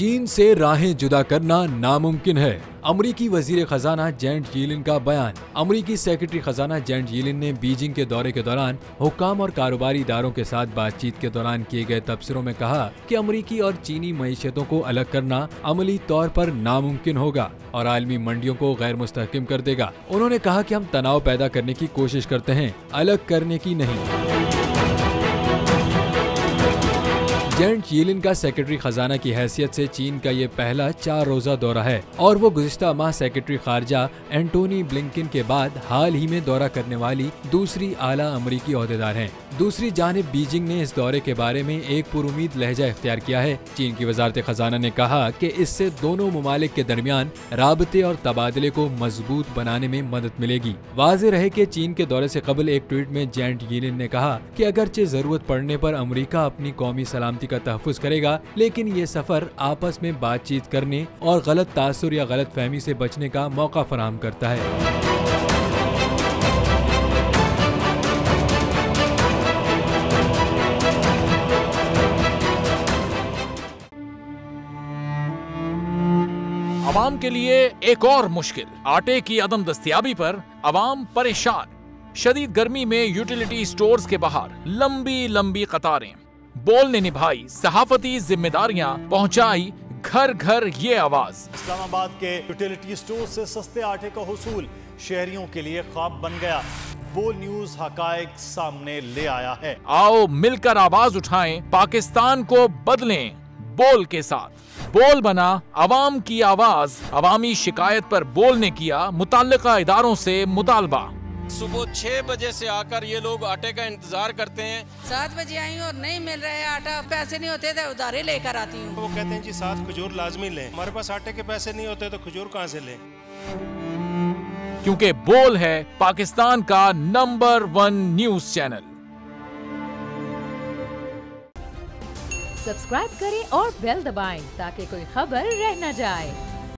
चीन से राहें जुदा करना नामुमकिन है। अमरीकी वजीर खजाना जेनेट येलेन का बयान। अमरीकी सेक्रेटरी खजाना जेनेट येलेन ने बीजिंग के दौरे के दौरान हुक्काम और कारोबारी इदारों के साथ बातचीत के दौरान किए गए तबसरों में कहा कि अमरीकी और चीनी मईशतों को अलग करना अमली तौर पर नामुमकिन होगा और आलमी मंडियों को गैर मुस्तहकम कर देगा। उन्होंने कहा कि हम तनाव पैदा करने की कोशिश करते हैं, अलग करने की नहीं। जेनेट येलेन का सेक्रेटरी खजाना की हैसियत से चीन का ये पहला 4 रोजा दौरा है और वो गुज़िश्ता माह सेक्रेटरी खारजा एंटोनी ब्लिंकन के बाद हाल ही में दौरा करने वाली दूसरी आला अमरीकी ओहदेदार हैं। दूसरी जानिब बीजिंग ने इस दौरे के बारे में एक पुरुमीद लहजा इख्तियार किया है। चीन की वजारत खजाना ने कहा कि इससे दोनों मुमालिक के दरमियान राबते और तबादले को मजबूत बनाने में मदद मिलेगी। वाज़ेह रहे कि चीन के दौरे से कबल एक ट्वीट में जेनेट येलेन ने कहा कि अगरचे जरूरत पड़ने पर अमरीका अपनी कौमी सलामती का तहफ़्फ़ुज़ करेगा, लेकिन ये सफर आपस में बातचीत करने और गलत तासुर या गलत फहमी से बचने का मौका फराहम करता है। अवाम के लिए एक और मुश्किल, आटे की अदम दस्तयाबी पर अवाम परेशान। शदीद गर्मी में यूटिलिटी स्टोर्स के बाहर लंबी लंबी कतारें। बोल ने निभाई सहाफती जिम्मेदारियां, पहुंचाई घर घर ये आवाज। इस्लामाबाद के यूटिलिटी स्टोर से सस्ते आटे का हुसूल शहरियों के लिए ख्वाब बन गया। बोल न्यूज हकायक सामने ले आया है। आओ मिलकर आवाज उठाएं, पाकिस्तान को बदलें बोल के साथ। बोल बना अवाम की आवाज। अवामी शिकायत पर बोल ने किया मुताल्लिका इदारों से मुतालबा। सुबह 6 बजे से आकर ये लोग आटे का इंतजार करते हैं। 7 बजे आई हूँ और नहीं मिल रहा है आटा, पैसे नहीं होते थे उधारे लेकर आती हूँ। वो कहते हैं जी 7 खजूर लाजमी लें, हमारे पास आटे के पैसे नहीं होते तो खजूर कहाँ से लें। क्योंकि बोल है पाकिस्तान का नंबर 1 न्यूज चैनल। सब्सक्राइब करें और बेल दबाएं ताकि कोई खबर रह न जाए।